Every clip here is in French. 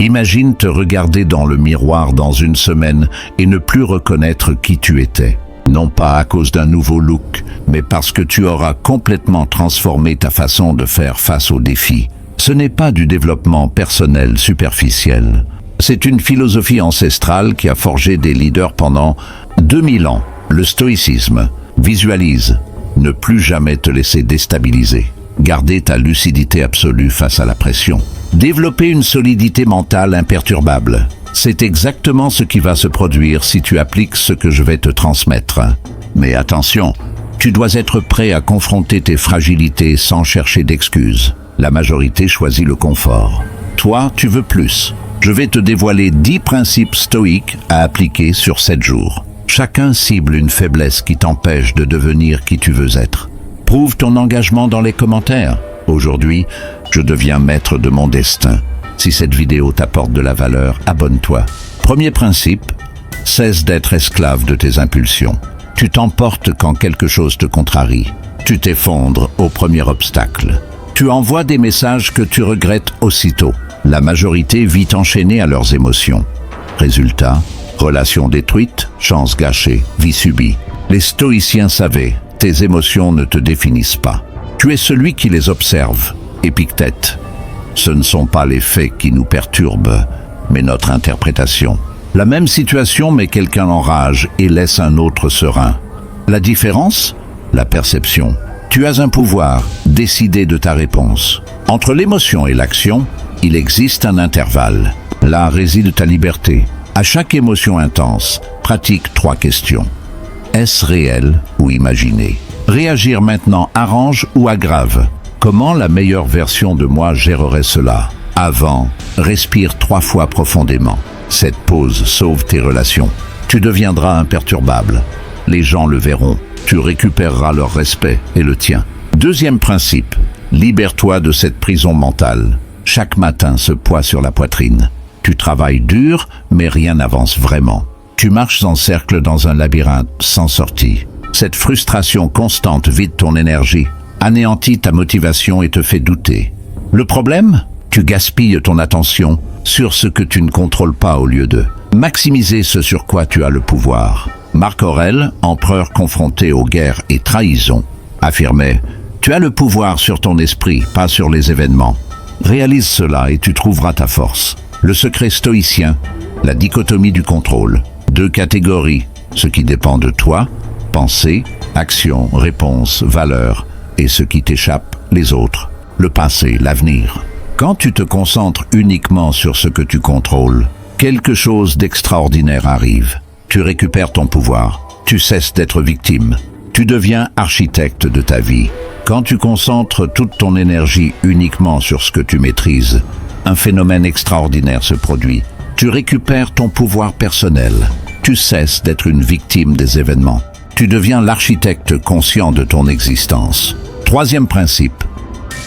Imagine te regarder dans le miroir dans une semaine et ne plus reconnaître qui tu étais. Non pas à cause d'un nouveau look, mais parce que tu auras complètement transformé ta façon de faire face aux défis. Ce n'est pas du développement personnel superficiel. C'est une philosophie ancestrale qui a forgé des leaders pendant 2000 ans. Le stoïcisme. Visualise. Ne plus jamais te laisser déstabiliser. Garder ta lucidité absolue face à la pression. Développer une solidité mentale imperturbable. C'est exactement ce qui va se produire si tu appliques ce que je vais te transmettre. Mais attention, tu dois être prêt à confronter tes fragilités sans chercher d'excuses. La majorité choisit le confort. Toi, tu veux plus. Je vais te dévoiler 10 principes stoïques à appliquer sur 7 jours. Chacun cible une faiblesse qui t'empêche de devenir qui tu veux être. Prouve ton engagement dans les commentaires. Aujourd'hui, je deviens maître de mon destin. Si cette vidéo t'apporte de la valeur, abonne-toi. Premier principe, cesse d'être esclave de tes impulsions. Tu t'emportes quand quelque chose te contrarie. Tu t'effondres au premier obstacle. Tu envoies des messages que tu regrettes aussitôt. La majorité vit enchaînée à leurs émotions. Résultat, relations détruites, chances gâchées, vie subie. Les stoïciens savaient, tes émotions ne te définissent pas. Tu es celui qui les observe. Épictète. Ce ne sont pas les faits qui nous perturbent, mais notre interprétation. La même situation met quelqu'un en rage et laisse un autre serein. La différence? La perception. Tu as un pouvoir, décider de ta réponse. Entre l'émotion et l'action, il existe un intervalle. Là réside ta liberté. À chaque émotion intense, pratique 3 questions. Est-ce réel ou imaginé? Réagir maintenant arrange ou aggrave? Comment la meilleure version de moi gérerait cela? Avant, respire 3 fois profondément. Cette pause sauve tes relations. Tu deviendras imperturbable. Les gens le verront. Tu récupéreras leur respect et le tien. Deuxième principe, libère-toi de cette prison mentale. Chaque matin, ce poids sur la poitrine. Tu travailles dur, mais rien n'avance vraiment. Tu marches en cercle dans un labyrinthe sans sortie. Cette frustration constante vide ton énergie, anéantit ta motivation et te fait douter. Le problème? Tu gaspilles ton attention sur ce que tu ne contrôles pas au lieu de maximiser ce sur quoi tu as le pouvoir. Marc Aurèle, empereur confronté aux guerres et trahisons, affirmait « Tu as le pouvoir sur ton esprit, pas sur les événements. Réalise cela et tu trouveras ta force. » Le secret stoïcien, la dichotomie du contrôle. 2 catégories, ce qui dépend de toi, pensée, action, réponse, valeur, et ce qui t'échappe, les autres, le passé, l'avenir. Quand tu te concentres uniquement sur ce que tu contrôles, quelque chose d'extraordinaire arrive. Tu récupères ton pouvoir, tu cesses d'être victime, tu deviens architecte de ta vie. Quand tu concentres toute ton énergie uniquement sur ce que tu maîtrises, un phénomène extraordinaire se produit. Tu récupères ton pouvoir personnel, tu cesses d'être une victime des événements. Tu deviens l'architecte conscient de ton existence. Troisième principe,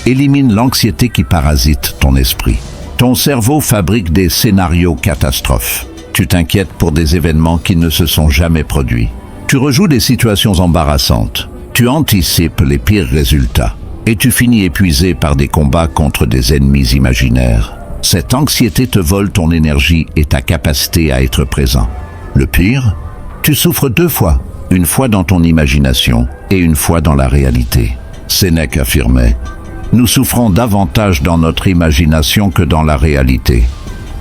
élimine l'anxiété qui parasite ton esprit. Ton cerveau fabrique des scénarios catastrophes. Tu t'inquiètes pour des événements qui ne se sont jamais produits. Tu rejoues des situations embarrassantes. Tu anticipes les pires résultats. Et tu finis épuisé par des combats contre des ennemis imaginaires. Cette anxiété te vole ton énergie et ta capacité à être présent. Le pire, tu souffres 2 fois. Une fois dans ton imagination et une fois dans la réalité. Sénèque affirmait « Nous souffrons davantage dans notre imagination que dans la réalité. »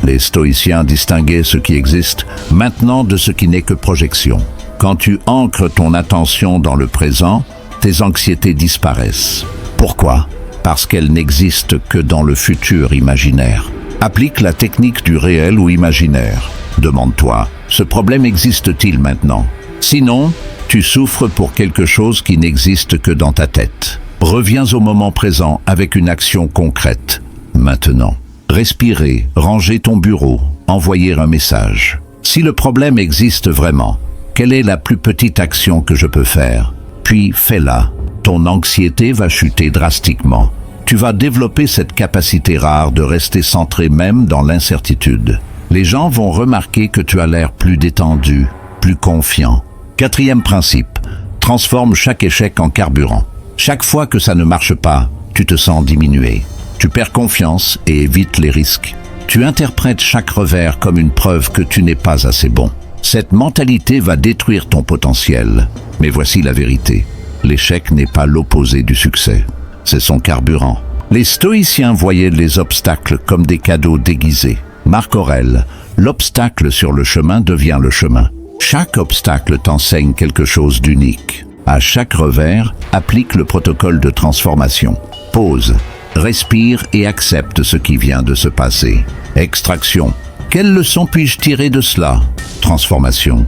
Les stoïciens distinguaient ce qui existe maintenant de ce qui n'est que projection. Quand tu ancres ton attention dans le présent, tes anxiétés disparaissent. Pourquoi? Parce qu'elles n'existent que dans le futur imaginaire. Applique la technique du réel ou imaginaire. Demande-toi, ce problème existe-t-il maintenant? Sinon, tu souffres pour quelque chose qui n'existe que dans ta tête. Reviens au moment présent avec une action concrète. Maintenant. Respirer, ranger ton bureau, envoyer un message. Si le problème existe vraiment, quelle est la plus petite action que je peux faire? Puis fais-la. Ton anxiété va chuter drastiquement. Tu vas développer cette capacité rare de rester centré même dans l'incertitude. Les gens vont remarquer que tu as l'air plus détendu, plus confiant. Quatrième principe, transforme chaque échec en carburant. Chaque fois que ça ne marche pas, tu te sens diminué. Tu perds confiance et évites les risques. Tu interprètes chaque revers comme une preuve que tu n'es pas assez bon. Cette mentalité va détruire ton potentiel. Mais voici la vérité. L'échec n'est pas l'opposé du succès. C'est son carburant. Les stoïciens voyaient les obstacles comme des cadeaux déguisés. Marc Aurèle, l'obstacle sur le chemin devient le chemin. Chaque obstacle t'enseigne quelque chose d'unique. À chaque revers, applique le protocole de transformation. Pause, respire et accepte ce qui vient de se passer. Extraction. Quelle leçon puis-je tirer de cela? Transformation.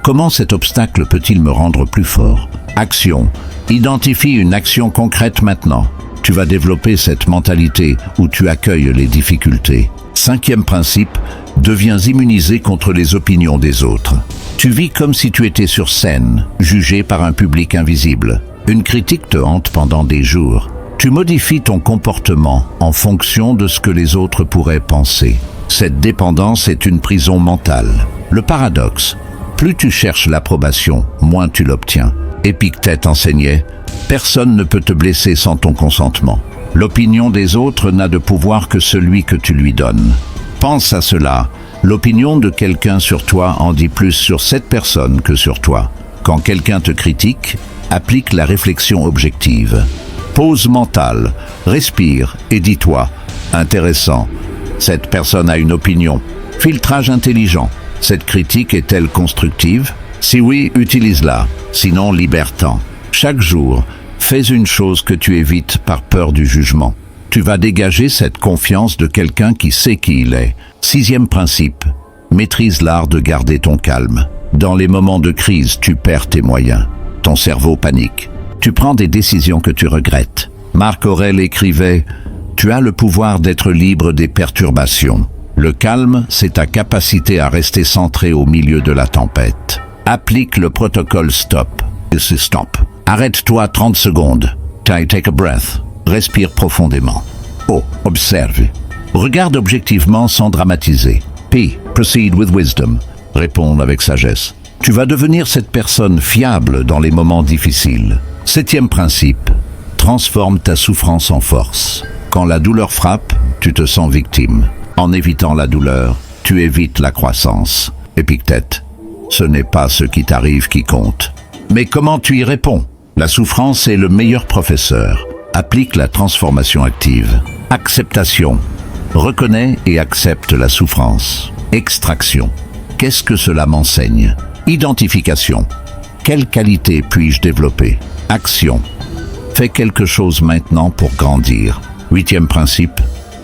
Comment cet obstacle peut-il me rendre plus fort? Action. Identifie une action concrète maintenant. Tu vas développer cette mentalité où tu accueilles les difficultés. 5e principe, deviens immunisé contre les opinions des autres. Tu vis comme si tu étais sur scène, jugé par un public invisible. Une critique te hante pendant des jours. Tu modifies ton comportement en fonction de ce que les autres pourraient penser. Cette dépendance est une prison mentale. Le paradoxe, plus tu cherches l'approbation, moins tu l'obtiens. Épictète enseignait, personne ne peut te blesser sans ton consentement. L'opinion des autres n'a de pouvoir que celui que tu lui donnes. Pense à cela. L'opinion de quelqu'un sur toi en dit plus sur cette personne que sur toi. Quand quelqu'un te critique, applique la réflexion objective. Pause mentale, respire et dis-toi, intéressant, cette personne a une opinion. Filtrage intelligent, cette critique est-elle constructive? Si oui, utilise-la, sinon libère-t'en. Chaque jour, fais une chose que tu évites par peur du jugement. Tu vas dégager cette confiance de quelqu'un qui sait qui il est. 6e principe, maîtrise l'art de garder ton calme. Dans les moments de crise, tu perds tes moyens. Ton cerveau panique. Tu prends des décisions que tu regrettes. Marc Aurèle écrivait « Tu as le pouvoir d'être libre des perturbations. Le calme, c'est ta capacité à rester centré au milieu de la tempête. Applique le protocole STOP. C'est stop. Arrête-toi 30 secondes. Take a breath. Respire profondément. O. Observe. Regarde objectivement sans dramatiser. P. Proceed with wisdom. Réponds avec sagesse. Tu vas devenir cette personne fiable dans les moments difficiles. 7e principe. Transforme ta souffrance en force. Quand la douleur frappe, tu te sens victime. En évitant la douleur, tu évites la croissance. Épictète. Ce n'est pas ce qui t'arrive qui compte. Mais comment tu y réponds? La souffrance est le meilleur professeur. Applique la transformation active. Acceptation. Reconnais et accepte la souffrance. Extraction. Qu'est-ce que cela m'enseigne? Identification. Quelle qualité puis-je développer? Action. Fais quelque chose maintenant pour grandir. 8e principe.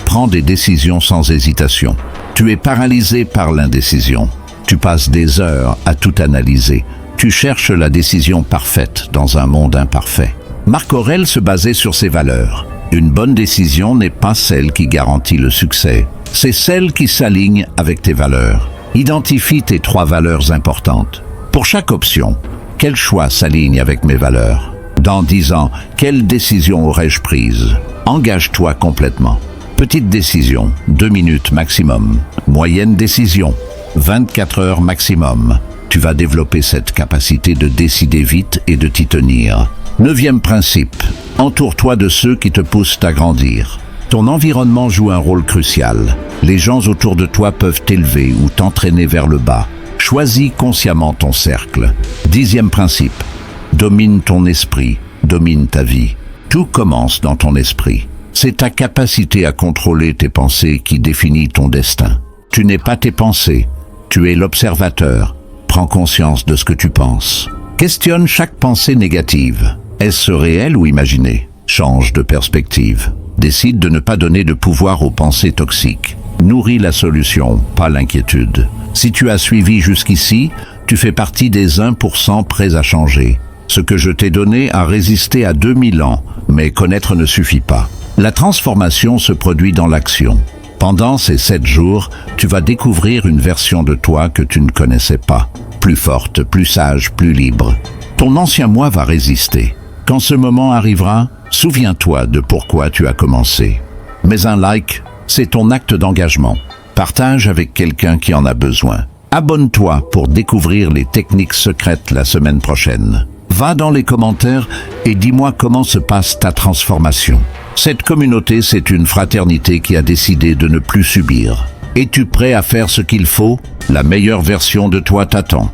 Prends des décisions sans hésitation. Tu es paralysé par l'indécision. Tu passes des heures à tout analyser. Tu cherches la décision parfaite dans un monde imparfait. Marc Aurèle se basait sur ses valeurs. Une bonne décision n'est pas celle qui garantit le succès, c'est celle qui s'aligne avec tes valeurs. Identifie tes 3 valeurs importantes. Pour chaque option, quel choix s'aligne avec mes valeurs? Dans 10 ans, quelle décision aurais-je prise? Engage-toi complètement. Petite décision, 2 minutes maximum. Moyenne décision, 24 heures maximum. Tu vas développer cette capacité de décider vite et de t'y tenir. 9e principe, entoure-toi de ceux qui te poussent à grandir. Ton environnement joue un rôle crucial. Les gens autour de toi peuvent t'élever ou t'entraîner vers le bas. Choisis consciemment ton cercle. 10e principe, domine ton esprit, domine ta vie. Tout commence dans ton esprit. C'est ta capacité à contrôler tes pensées qui définit ton destin. Tu n'es pas tes pensées, tu es l'observateur. Prends conscience de ce que tu penses. Questionne chaque pensée négative. Est-ce réel ou imaginé? Change de perspective. Décide de ne pas donner de pouvoir aux pensées toxiques. Nourris la solution, pas l'inquiétude. Si tu as suivi jusqu'ici, tu fais partie des 1% prêts à changer. Ce que je t'ai donné a résisté à 2000 ans, mais connaître ne suffit pas. La transformation se produit dans l'action. Pendant ces 7 jours, tu vas découvrir une version de toi que tu ne connaissais pas. Plus forte, plus sage, plus libre. Ton ancien moi va résister. Quand ce moment arrivera, souviens-toi de pourquoi tu as commencé. Mais un like, c'est ton acte d'engagement. Partage avec quelqu'un qui en a besoin. Abonne-toi pour découvrir les techniques secrètes la semaine prochaine. Va dans les commentaires et dis-moi comment se passe ta transformation. Cette communauté, c'est une fraternité qui a décidé de ne plus subir. Es-tu prêt à faire ce qu'il faut? La meilleure version de toi t'attend.